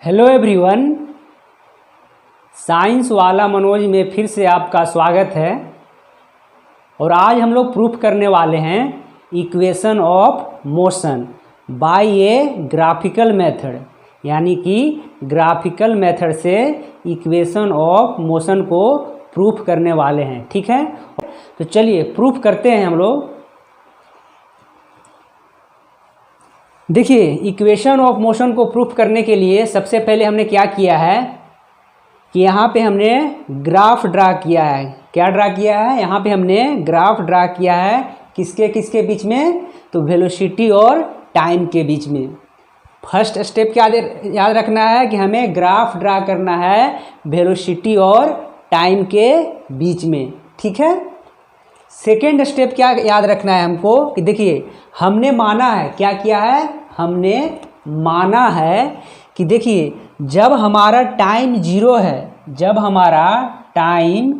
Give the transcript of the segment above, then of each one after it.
Hello everyone, science वाला मनोज में फिर से आपका स्वागत है। और आज हम लोग प्रूफ करने वाले हैं equation of motion by a graphical method, यानी कि ग्राफिकल मेथड से इक्वेशन ऑफ मोशन को प्रूफ करने वाले हैं। ठीक है, तो चलिए प्रूफ करते हैं हम लोग। देखिए, इक्वेशन ऑफ मोशन को प्रूफ करने के लिए सबसे पहले हमने क्या किया है कि यहाँ पे हमने ग्राफ ड्रा किया है। क्या ड्रा किया है? यहाँ पे हमने ग्राफ ड्रा किया है। किसके किसके बीच में? तो वेलोसिटी और टाइम के बीच में। फर्स्ट स्टेप क्या याद रखना है कि हमें ग्राफ ड्रा करना है वेलोसिटी और टाइम के बीच में। ठीक है। सेकेंड स्टेप क्या याद रखना है हमको कि देखिए, हमने माना है, क्या किया है? हमने माना है कि देखिए, जब हमारा टाइम जीरो है, जब हमारा टाइम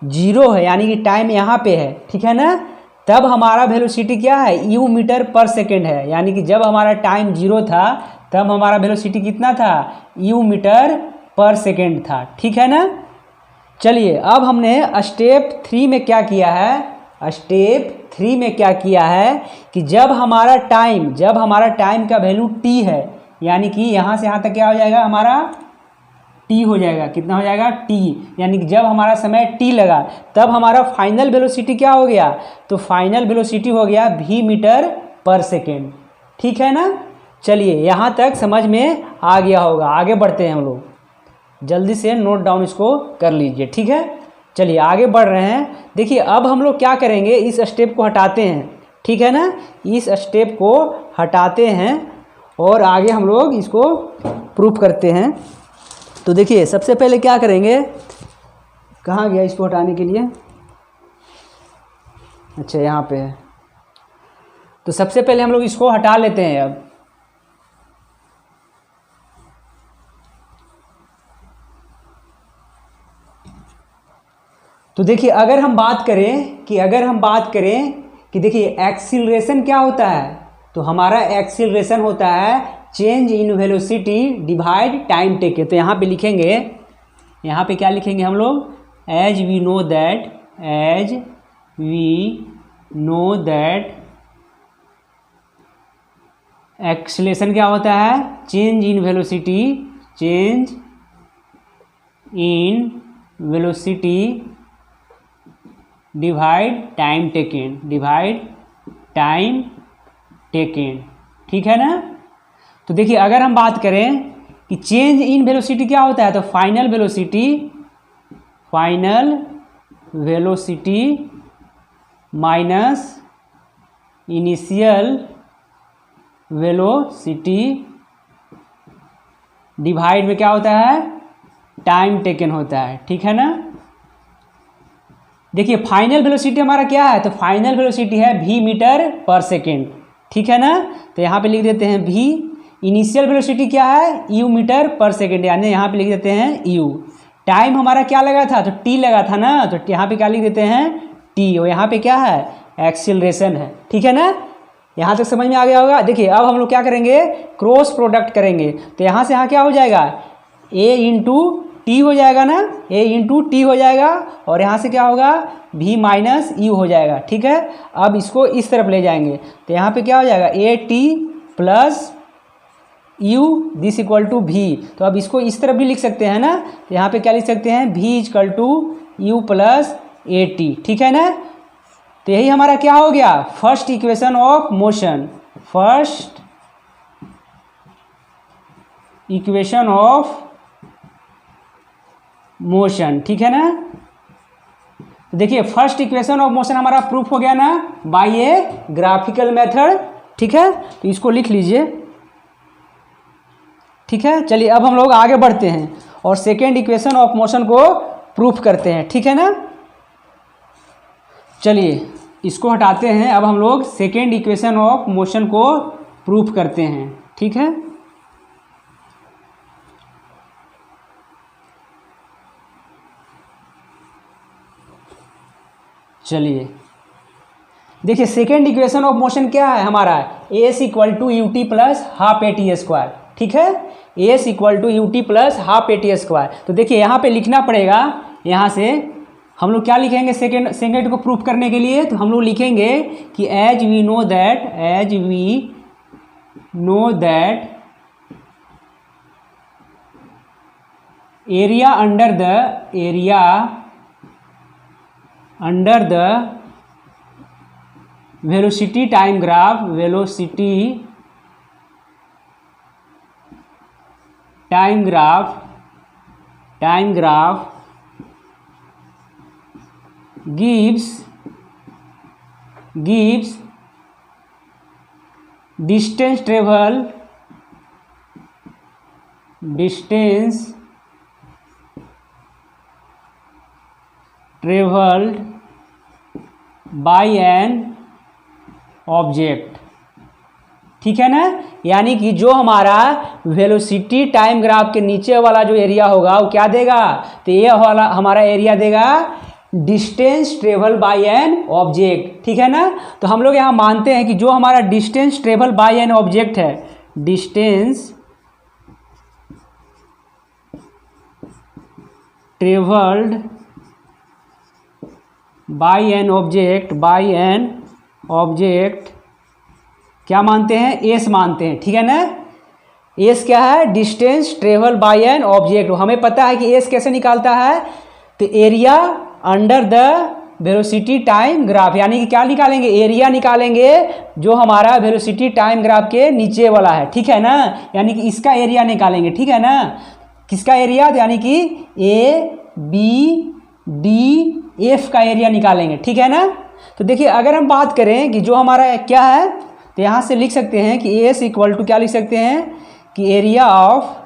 जीरो है यानी कि टाइम यहाँ पे है, ठीक है ना, तब हमारा वेलोसिटी क्या है? यू मीटर पर सेकेंड है। यानी कि जब हमारा टाइम जीरो था तब हमारा वेलोसिटी कितना था? यू मीटर पर सेकेंड था। ठीक है ना। चलिए, अब हमने स्टेप 3 में क्या किया है? स्टेप 3 में क्या किया है कि जब हमारा टाइम का वैल्यू t है, यानी कि यहाँ से यहाँ तक क्या हो जाएगा? हमारा t हो जाएगा। कितना हो जाएगा? t। यानी कि जब हमारा समय t लगा तब हमारा फाइनल वेलोसिटी क्या हो गया? तो फाइनल वेलोसिटी हो गया v मीटर पर सेकेंड। ठीक है ना। चलिए, यहाँ तक समझ में आ गया होगा। आगे बढ़ते हैं हम लोग, जल्दी से नोट डाउन इसको कर लीजिए। ठीक है, चलिए आगे बढ़ रहे हैं। देखिए, अब हम लोग क्या करेंगे? इस स्टेप को हटाते हैं। ठीक है ना, इस स्टेप को हटाते हैं और आगे हम लोग इसको प्रूफ करते हैं। तो देखिए, सबसे पहले क्या करेंगे? कहाँ गया इसको हटाने के लिए? अच्छा, यहाँ पे है। तो सबसे पहले हम लोग इसको हटा लेते हैं। अब तो देखिए, अगर हम बात करें कि देखिए एक्सीलरेशन क्या होता है, तो हमारा एक्सीलरेशन होता है change in velocity divide time taken. तो यहाँ पे लिखेंगे, यहाँ पे क्या लिखेंगे हम लोग? As we know that acceleration क्या होता है? Change in velocity divide time taken. ठीक है ना। तो देखिए, अगर हम बात करें कि चेंज इन वेलोसिटी क्या होता है, तो final velocity minus initial velocity divide में क्या होता है? टाइम टेकन होता है। ठीक है ना। देखिए, फाइनल वेलोसिटी हमारा क्या है? तो फाइनल वेलोसिटी है v मीटर पर सेकेंड। ठीक है ना। तो यहाँ पे लिख देते हैं v। इनिशियल वेलोसिटी क्या है? u मीटर पर सेकेंड, यानी यहाँ पे लिख देते हैं u। टाइम हमारा क्या लगा था? तो t लगा था ना, तो यहाँ पे क्या लिख देते हैं? t। और यहाँ पे क्या है? एक्सीलरेशन है। ठीक है ना। यहाँ तक समझ में आ गया होगा। देखिए, अब हम लोग क्या करेंगे? क्रॉस प्रोडक्ट करेंगे। तो यहाँ से यहाँ क्या हो जाएगा? a इंटू टी हो जाएगा ना, a इंटू टी हो जाएगा, और यहाँ से क्या होगा? v माइनस यू हो जाएगा। ठीक है। अब इसको इस तरफ ले जाएंगे तो यहाँ पे क्या हो जाएगा? A t plus u this equal to v। तो अब इसको इस तरफ भी लिख सकते हैं ना, तो यहाँ पे क्या लिख सकते हैं? v equal to u plus a t. ठीक है ना। तो यही हमारा क्या हो गया? First equation of motion, first equation of motion. ठीक है ना। तो देखिए, फर्स्ट इक्वेशन ऑफ मोशन हमारा प्रूफ हो गया ना बाय ए ग्राफिकल मेथड। ठीक है, तो इसको लिख लीजिए। ठीक है, चलिए अब हम लोग आगे बढ़ते हैं और सेकेंड इक्वेशन ऑफ मोशन को प्रूफ करते हैं। ठीक है ना। चलिए इसको हटाते हैं। अब हम लोग सेकेंड इक्वेशन ऑफ मोशन को प्रूफ करते हैं। ठीक है। चलिए, देखिए, सेकेंड इक्वेशन ऑफ मोशन क्या है हमारा? S equal to u t plus half a t square. ठीक है, s equal to u t plus half a t square. तो देखिए यहाँ पे लिखना पड़ेगा, यहाँ से हम लोग क्या लिखेंगे सेकेंड को प्रूफ करने के लिए, तो हम लोग लिखेंगे कि as we know that area under the velocity time graph gives distance traveled by an object। ठीक है ना, यानी कि जो हमारा वेलोसिटी टाइम ग्राफ के नीचे वाला जो एरिया होगा वो क्या देगा, तो ये वाला हमारा एरिया देगा distance travel by an object. ठीक है ना, तो हम लोग यहाँ मानते हैं कि जो हमारा distance travel by an object है, distance travelled by an object क्या मानते हैं, एस मानते हैं। ठीक है ना, एस क्या है, distance travel by an object. हमें पता है कि एस कैसे निकालता है, तो area under the velocity time graph, यानी कि क्या निकालेंगे, एरिया निकालेंगे जो हमारा वेलोसिटी टाइम ग्राफ के नीचे वाला है। ठीक है ना, यानी कि इसका एरिया निकालेंगे। ठीक है ना, किसका एरिया, यानी कि ए बी डी एफ का एरिया निकालेंगे। ठीक है ना, तो देखिए अगर हम बात करें कि जो हमारा क्या है, तो यहाँ से लिख सकते हैं कि एस इक्वल टू क्या लिख सकते हैं कि area of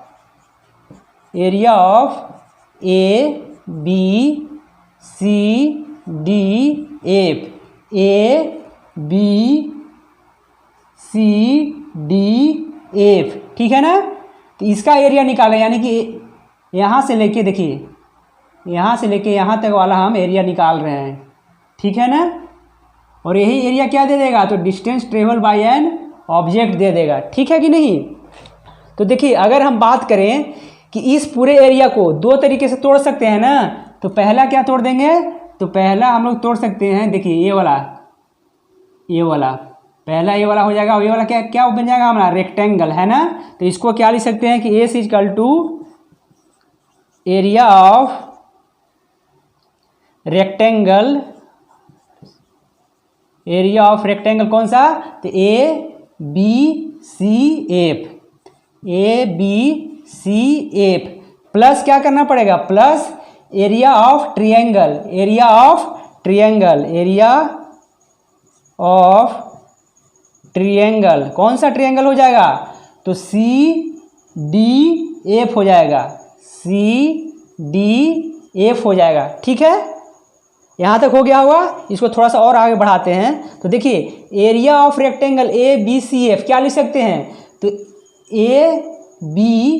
A B C D F, A B C D F. ठीक है ना, तो इसका एरिया निकालें, यानी कि यहाँ से लेके देखिए, यहाँ से लेके यहाँ तक वाला हम एरिया निकाल रहे हैं। ठीक है ना, और यही एरिया क्या दे देगा, तो distance travel by an object दे देगा। ठीक है कि नहीं, तो देखिए अगर हम बात करें कि इस पूरे एरिया को दो तरीके से तोड़ सकते हैं ना, तो पहला क्या तोड़ देंगे, तो पहला हम लोग तोड़ सकते हैं, देखिए ये वाला पहला ये वाला हो जाएगा, और ये वाला क्या बन जाएगा हमारा, रेक्टेंगल है ना। तो इसको क्या लिख सकते हैं कि s equal to area of rectangle कौन सा, तो A B C F plus क्या करना पड़ेगा, प्लस एरिया ऑफ ट्रिएंगल कौन सा ट्रिएंगल हो जाएगा, तो सी डी एफ हो जाएगा। ठीक है, यहाँ तक हो गया होगा। इसको थोड़ा सा और आगे बढ़ाते हैं, तो देखिए area of rectangle A B C F क्या लिख सकते हैं, तो A B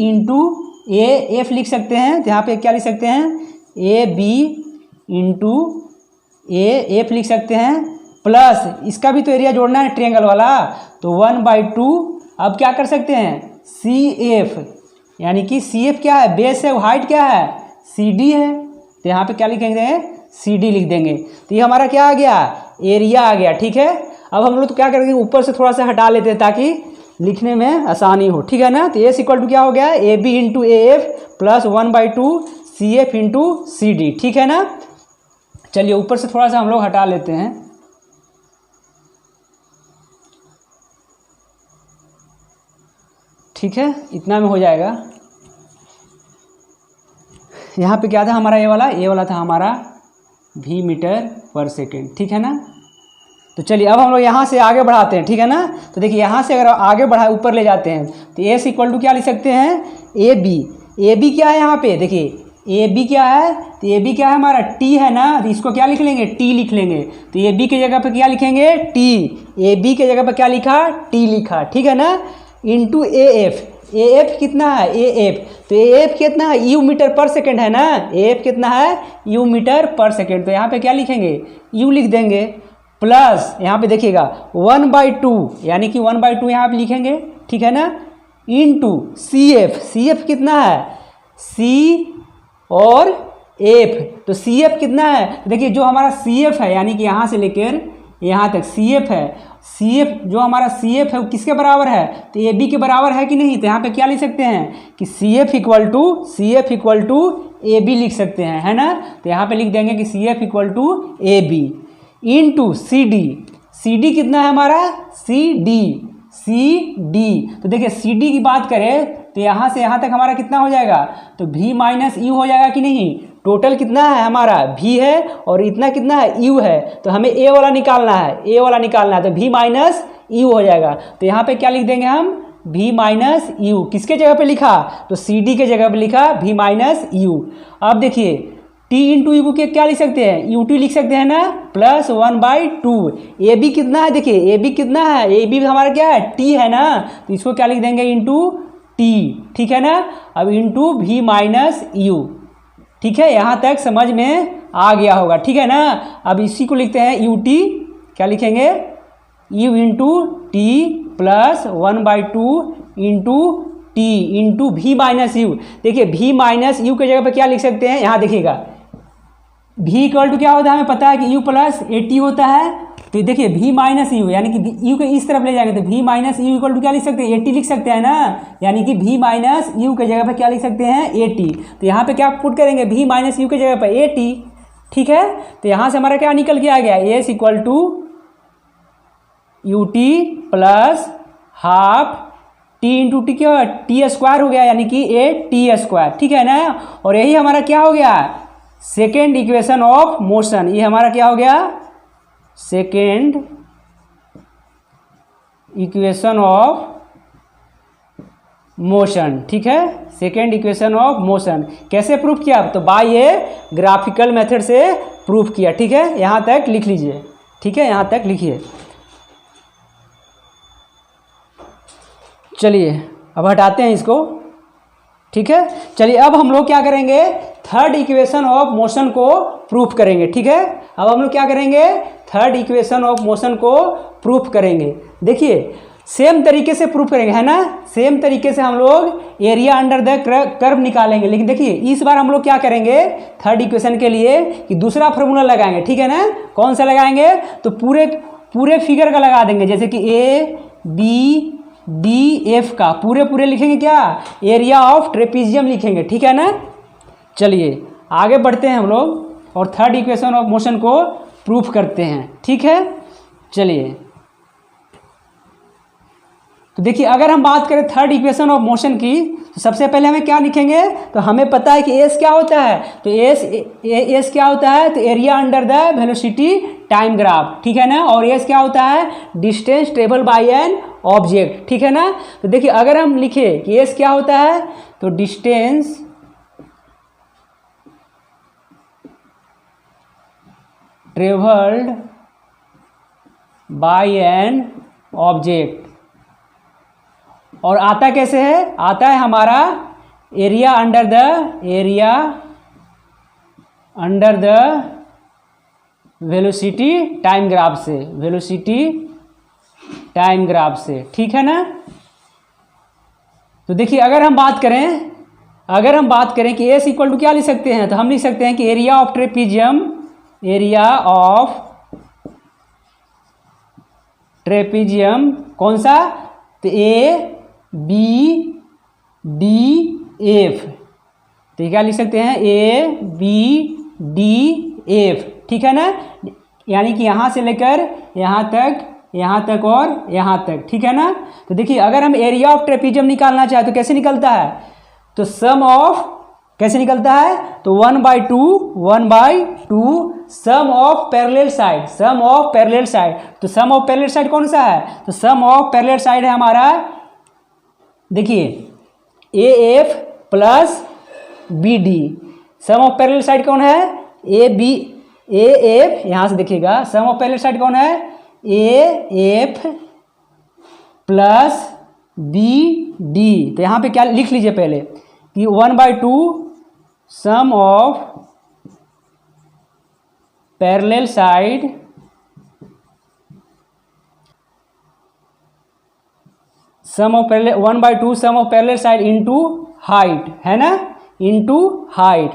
into A F लिख सकते हैं। तो यहाँ पे क्या लिख सकते हैं, A B into A F लिख सकते हैं, प्लस इसका भी तो एरिया जोड़ना है ट्रायंगल वाला, तो 1/2। अब क्या कर सकते हैं, सी एफ, यानी कि सी एफ क्या है, बेस है, हाइट क्या है, सी डी है। तो यहाँ पे क्या लिखेंगे, सी डी लिख देंगे। तो ये हमारा क्या आ गया, एरिया आ गया। ठीक है, अब हम लोग तो क्या करेंगे, ऊपर से थोड़ा सा हटा लेते हैं ताकि लिखने में आसानी हो। ठीक है ना, तो एस इक्वल टू क्या हो गया, A B into A F plus 1/2 C F into C D. ठीक है ना, चलिए ऊपर से थोड़ा सा हम लोग हटा लेते हैं। ठीक है, इतना में हो जाएगा। यहाँ पे क्या था हमारा, ये वाला था हमारा v मीटर पर सेकेंड। ठीक है ना, तो चलिए अब हम लोग यहाँ से आगे बढ़ाते हैं। ठीक है ना, तो देखिए यहाँ से अगर आगे बढ़ाए ऊपर ले जाते हैं, तो एस इक्वल टू क्या लिख सकते हैं, ए बी क्या है, यहाँ पे देखिए ए बी क्या है, तो ए बी क्या है हमारा, टी है ना, तो इसको क्या लिख लेंगे, टी लिख लेंगे। तो ए बी की जगह पे क्या लिखेंगे, टी, ए बी की जगह पे क्या लिखा, टी लिखा। ठीक है ना, इंटू ए एफ कितना है, ए एफ, तो ए एफ कितना है, यू मीटर पर सेकेंड है ना, ए एफ कितना है, यू मीटर पर सेकेंड। तो यहाँ पे क्या लिखेंगे, यू लिख देंगे, प्लस यहाँ पे देखिएगा 1/2, यानी कि 1/2 यहाँ पे लिखेंगे। ठीक है ना, into C F. C F कितना है, सी और एफ, तो सी एफ कितना है, तो देखिए जो हमारा सी एफ है यानी कि यहाँ से लेकर यहाँ तक सी एफ है, सी एफ जो हमारा सी एफ है वो किसके बराबर है, तो ए बी के बराबर है कि नहीं। तो यहाँ पे क्या लिख सकते हैं कि C F equal to A B लिख सकते हैं, है ना। तो यहाँ पे लिख देंगे कि C F equal to A B into C D. C D कितना है हमारा, सी डी। तो देखिए सी डी की बात करें तो यहाँ से यहाँ तक हमारा कितना हो जाएगा, तो v माइनस यू हो जाएगा कि नहीं। टोटल कितना है हमारा, v है और इतना कितना है, u है। तो हमें a वाला निकालना है, तो v माइनस यू हो जाएगा। तो यहाँ पे क्या लिख देंगे हम, v माइनस यू। किसके जगह पे लिखा, तो सी डी के जगह पे लिखा v माइनस यू। अब देखिए t इंटू यू के क्या लिख सकते हैं, यू टी लिख सकते हैं ना, प्लस 1/2। ए बी कितना है, देखिए ए बी कितना है, ए बी हमारा क्या है, t है ना, तो इसको क्या लिख देंगे, इंटू टी, ठीक है ना। अब इंटू वी माइनस यू, ठीक है, यहाँ तक समझ में आ गया होगा, ठीक है ना। अब इसी को लिखते हैं यू टी, क्या लिखेंगे, u into t plus 1/2 into t into v minus u. देखिए वी माइनस यू के जगह पे क्या लिख सकते हैं, यहाँ देखिएगा v इक्वल टू क्या होता है, हमें पता है कि u प्लस ए टी होता है। तो देखिए v माइनस यू यानी कि u के इस तरफ ले जाएंगे तो v minus u equal to क्या लिख सकते हैं, ए टी लिख सकते हैं ना, यानी कि v माइनस यू के जगह पे क्या लिख सकते हैं, ए टी। तो यहाँ पे क्या पुट करेंगे, v माइनस यू के जगह पे ए टी, ठीक है। तो यहाँ से हमारा क्या निकल के आ गया, s equal to u t plus half t into t, क्या टी स्क्वायर हो गया यानी कि ए टी स्क्वायर, ठीक है ना। और यही हमारा क्या हो गया, सेकेंड इक्वेशन ऑफ मोशन। ये हमारा क्या हो गया, सेकेंड इक्वेशन ऑफ मोशन, ठीक है, सेकेंड इक्वेशन ऑफ मोशन। कैसे प्रूफ किया, तो बाय ए ग्राफिकल मेथड से प्रूफ किया, ठीक है। यहाँ तक लिख लीजिए, ठीक है, यहाँ तक लिखिए। चलिए अब हटाते हैं इसको, ठीक है। चलिए अब हम लोग क्या करेंगे, थर्ड इक्वेशन ऑफ मोशन को प्रूफ करेंगे, ठीक है। अब हम लोग क्या करेंगे, थर्ड इक्वेशन ऑफ मोशन को प्रूफ करेंगे। देखिए सेम तरीके से प्रूफ करेंगे, है ना, सेम तरीके से हम लोग एरिया अंडर द कर्व निकालेंगे। लेकिन देखिए इस बार हम लोग क्या करेंगे, थर्ड इक्वेशन के लिए कि दूसरा फार्मूला लगाएंगे, ठीक है ना। कौन सा लगाएंगे, तो पूरे फिगर का लगा देंगे, जैसे कि ए बी डी एफ का पूरे लिखेंगे, क्या एरिया ऑफ ट्रेपीजियम लिखेंगे, ठीक है ना। चलिए आगे बढ़ते हैं हम लोग और थर्ड इक्वेशन ऑफ मोशन को प्रूफ करते हैं, ठीक है। चलिए तो देखिए अगर हम बात करें थर्ड इक्वेशन ऑफ मोशन की, तो सबसे पहले हमें क्या लिखेंगे, तो हमें पता है कि एस क्या होता है, तो एस क्या होता है, तो area under the velocity time graph, ठीक है ना। और एस क्या होता है, distance travel by an object, ठीक है ना। तो देखिए अगर हम लिखे कि एस क्या होता है, तो distance travelled by an object, और आता कैसे है, आता है हमारा area under the velocity time graph से, वेलोसिटी टाइम ग्राफ से, ठीक है ना। तो देखिए अगर हम बात करें कि एस इक्वल टू क्या लिख सकते हैं, तो हम लिख सकते हैं कि एरिया ऑफ ट्रेपीजियम कौन सा, तो ए बी डी एफ, तो क्या लिख सकते हैं, ए बी डी एफ, ठीक है ना। यानी कि यहाँ से लेकर यहाँ तक और यहाँ तक, ठीक है ना। तो देखिए अगर हम एरिया ऑफ ट्रेपीजियम निकालना चाहे तो कैसे निकलता है, तो सम ऑफ कैसे निकलता है, तो 1/2 सम ऑफ पैरेलल साइड, तो सम ऑफ पैरेलल साइड कौन सा है, तो सम ऑफ पैरेलल साइड है हमारा, देखिए A F plus B D. Sum of parallel side कौन है, ए एफ, यहाँ से देखिएगा सम ऑफ पैरेलल साइड कौन है, A F plus B D. तो यहाँ पे क्या लिख लीजिए पहले कि 1/2 sum of parallel side sum of parallel 1/2 sum of parallel side into height, है ना, इनटू हाइट।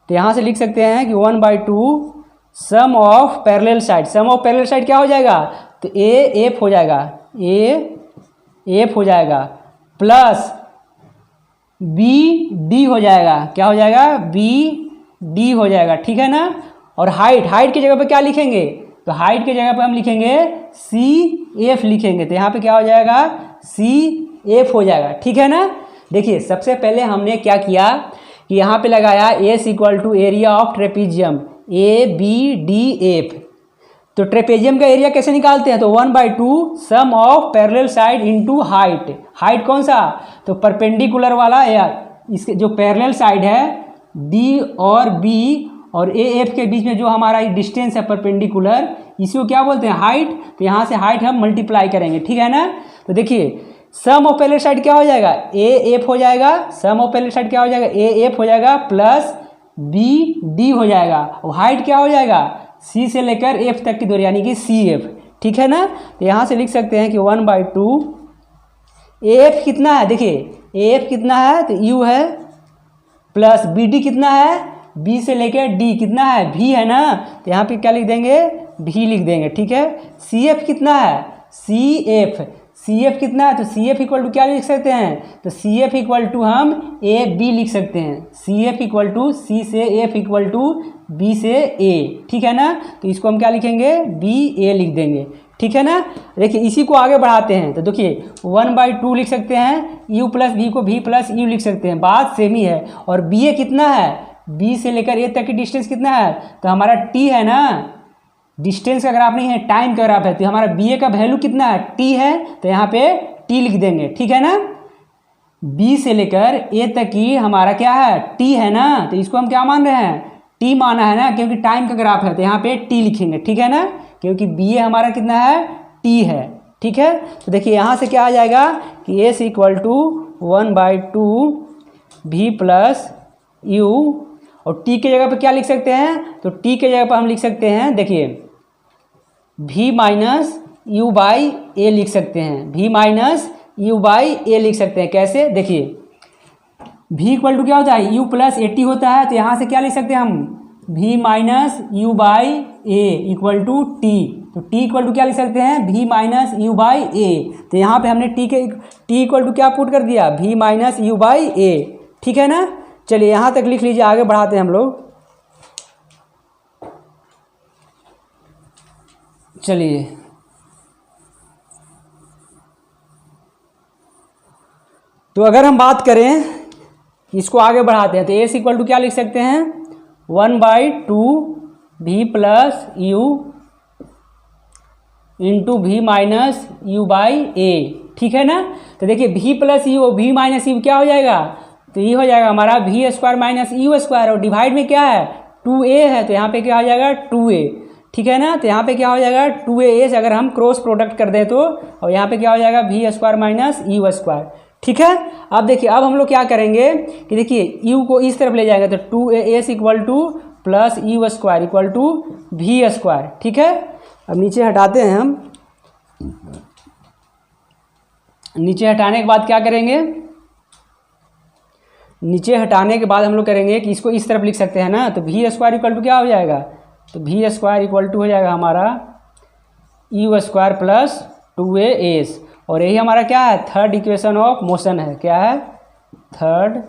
तो यहाँ से लिख सकते हैं कि 1/2 sum of parallel side, sum of parallel side क्या हो जाएगा, तो ए एफ हो जाएगा, ए एफ हो जाएगा, प्लस बी डी हो जाएगा, क्या हो जाएगा, बी डी हो जाएगा, ठीक है ना। और हाइट, हाइट की जगह पे क्या लिखेंगे, तो हाइट की जगह पे हम लिखेंगे सी एफ लिखेंगे, तो यहाँ पे क्या हो जाएगा, सी एफ हो जाएगा, ठीक है ना। देखिए सबसे पहले हमने क्या किया कि यहाँ पे लगाया S equal to area of trapezium A B D F. तो ट्रेपेजियम का एरिया कैसे निकालते हैं, तो 1/2 sum of parallel side into height. Height कौन सा, तो परपेंडिकुलर वाला, या इसके जो पैरेलल साइड है डी और बी और ए एफ के बीच में जो हमारा डिस्टेंस है परपेंडिकुलर, इसी को क्या बोलते हैं, हाइट। तो यहाँ से हाइट हम मल्टीप्लाई करेंगे, ठीक है ना। तो देखिए सम ऑफ पैरेलल साइड क्या हो जाएगा, ए एफ हो जाएगा, सम ऑफ पैरेलल साइड क्या हो जाएगा, ए एफ हो जाएगा, प्लस बी डी हो जाएगा, और हाइट क्या हो जाएगा, सी से लेकर एफ तक की दूरी यानी कि सी एफ, ठीक है ना। तो यहाँ से लिख सकते हैं कि 1/2 ए एफ कितना है, देखिए ए एफ कितना है, तो यू है, प्लस बी डी कितना है, बी से लेकर डी कितना है, भी है ना, तो यहाँ पे क्या लिख देंगे, भी लिख देंगे, ठीक है। सी एफ कितना है, सी एफ, सी एफ कितना है, तो सी एफ इक्वल टू क्या लिख सकते हैं, तो सी एफ इक्वल टू हम ए बी लिख सकते हैं, सी एफ इक्वल टू सी से एफ इक्वल टू बी से ए, ठीक है ना। तो इसको हम क्या लिखेंगे, बी ए लिख देंगे, ठीक है ना। देखिए इसी को आगे बढ़ाते हैं, तो देखिए 1/2 लिख सकते हैं, यू प्लस भी को भी प्लस यू लिख सकते हैं, बात सेम ही है। और बी ए कितना है, बी से लेकर ए तक की डिस्टेंस कितना है, तो हमारा टी है ना, डिस्टेंस का ग्राफ नहीं है, टाइम का ग्राफ है, तो हमारा बी ए का वैल्यू कितना है, टी है, तो यहाँ पे टी लिख देंगे, ठीक है ना। बी से लेकर ए तक की हमारा क्या है, टी है ना, तो इसको हम क्या मान रहे हैं, टी माना है ना, क्योंकि टाइम का ग्राफ है, तो यहाँ पे टी लिखेंगे, ठीक है ना, क्योंकि बी ए हमारा कितना है, टी है, ठीक है। तो देखिए यहाँ से क्या आ जाएगा कि एस इक्वल टू 1/2 भी प्लस यू, और टी के जगह पे क्या लिख सकते हैं, तो टी के जगह पर हम लिख सकते हैं, देखिए भी माइनस यू बाई ए लिख सकते हैं, भी माइनस यू बाई ए लिख सकते हैं, कैसे, देखिए भी इक्वल टू क्या होता है, यू प्लस ए टी होता है, तो यहाँ से क्या लिख सकते हैं हम, v minus u by a equal to t, तो टी इक्वल टू क्या लिख सकते हैं, भी माइनस यू बाई ए। तो यहाँ पे हमने टी इक्वल टू क्या पुट कर दिया, भी माइनस यू बाई ए, ठीक है ना। चलिए यहाँ तक लिख लीजिए, आगे बढ़ाते हैं हम लोग। चलिए तो अगर हम बात करें, इसको आगे बढ़ाते हैं, तो एस इक्वल टू क्या लिख सकते हैं, 1/2 भी प्लस यू इंटू भी माइनस यू बाई ए, ठीक है ना। तो देखिए भी प्लस यू भी माइनस यू क्या हो जाएगा, तो ये हो जाएगा हमारा भी स्क्वायर माइनस यू स्क्वायर, और डिवाइड में क्या है, 2a है, तो यहाँ पे क्या हो जाएगा 2a, ठीक है ना। तो यहाँ पे क्या हो जाएगा 2a अगर हम क्रॉस प्रोडक्ट कर दें तो, और यहाँ पे क्या हो जाएगा भी स्क्वायर माइनस यू स्क्वायर, ठीक है। अब देखिए अब हम लोग क्या करेंगे कि देखिए u को इस तरफ ले जाएंगे, तो 2as equal to plus u square equal to v square, ठीक है। अब नीचे हटाते हैं हम, नीचे हटाने के बाद क्या करेंगे, नीचे हटाने के बाद हम लोग करेंगे कि इसको इस तरफ लिख सकते हैं ना, तो भी स्क्वायर इक्वल टू क्या हो जाएगा, तो भी स्क्वायर इक्वल टू हो जाएगा हमारा यू स्क्वायर प्लस 2as, और यही हमारा क्या है, थर्ड इक्वेशन ऑफ मोशन है, क्या है, थर्ड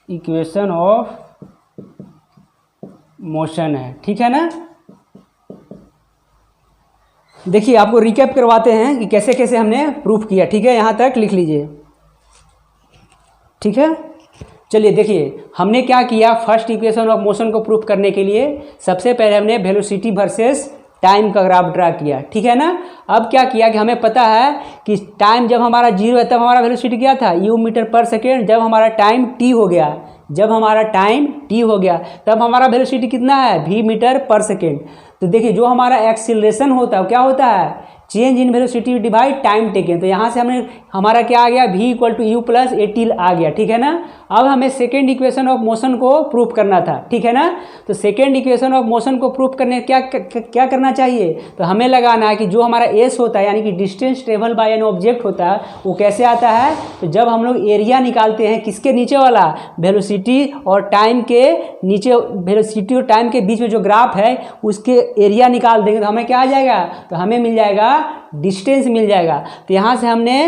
इक्वेशन ऑफ मोशन है, ठीक है ना। देखिए आपको रिकैप करवाते हैं कि कैसे कैसे हमने प्रूफ किया, ठीक है, यहाँ तक लिख लीजिए, ठीक है। चलिए देखिए हमने क्या किया, फर्स्ट इक्वेशन ऑफ मोशन को प्रूफ करने के लिए सबसे पहले हमने वेलोसिटी वर्सेस टाइम का ग्राफ ड्रा किया, ठीक है ना। अब क्या किया कि हमें पता है कि टाइम जब हमारा 0 है तब हमारा वेलोसिटी क्या था, u मीटर पर सेकेंड, जब हमारा टाइम t हो गया, जब हमारा टाइम t हो गया तब हमारा वेलोसिटी कितना है, v मीटर पर सेकेंड। तो देखिए जो हमारा एक्सीलरेशन होता है क्या होता है, change in velocity divide time taken, तो यहाँ से हमने हमारा क्या आ गया, v equal to u plus a t आ गया, ठीक है ना। अब हमें सेकेंड इक्वेशन ऑफ मोशन को प्रूफ करना था, ठीक है ना। तो सेकेंड इक्वेशन ऑफ मोशन को प्रूफ करने क्या करना चाहिए, तो हमें लगाना है कि जो हमारा एस होता है यानी कि distance travel by an object होता है वो कैसे आता है। तो जब हम लोग एरिया निकालते हैं किसके नीचे वाला, वेलोसिटी और टाइम के नीचे, वेलोसिटी और टाइम के बीच में जो ग्राफ है उसके एरिया निकाल देंगे तो हमें क्या आ जाएगा, तो हमें मिल जाएगा डिस्टेंस मिल जाएगा। तो यहाँ से हमने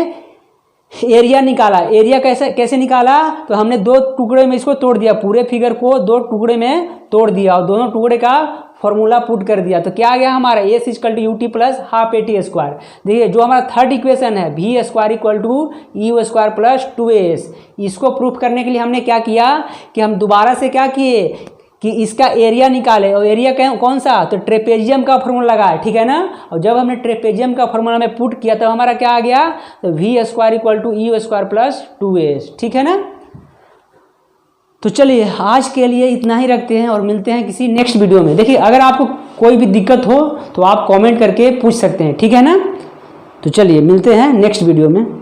एरिया निकाला। एरिया कैसे निकाला, तो हमने दो टुकड़े में इसको तोड़ दिया, पूरे फिगर को दो टुकड़े में तोड़ दिया और दोनों टुकड़े का फॉर्मूला पुट कर दिया। तो क्या आ गया हमारा, s equal to u t plus half a t square. देखिए जो हमारा थर्ड इक्वेशन है v square equal to u square plus 2as, इसको प्रूफ करने के लिए हमने क्या किया कि हम दोबारा से क्या किए कि इसका एरिया निकाले। और एरिया कौन सा, तो ट्रेपेजियम का फॉर्मूला लगाया, ठीक है ना। और जब हमने ट्रेपेजियम का फॉर्मूला में पुट किया तो हमारा क्या आ गया, तो v square equal to u square plus 2as, ठीक है ना। तो चलिए आज के लिए इतना ही रखते हैं और मिलते हैं किसी नेक्स्ट वीडियो में। देखिए अगर आपको कोई भी दिक्कत हो तो आप कमेंट करके पूछ सकते हैं, ठीक है ना। तो चलिए मिलते हैं नेक्स्ट वीडियो में।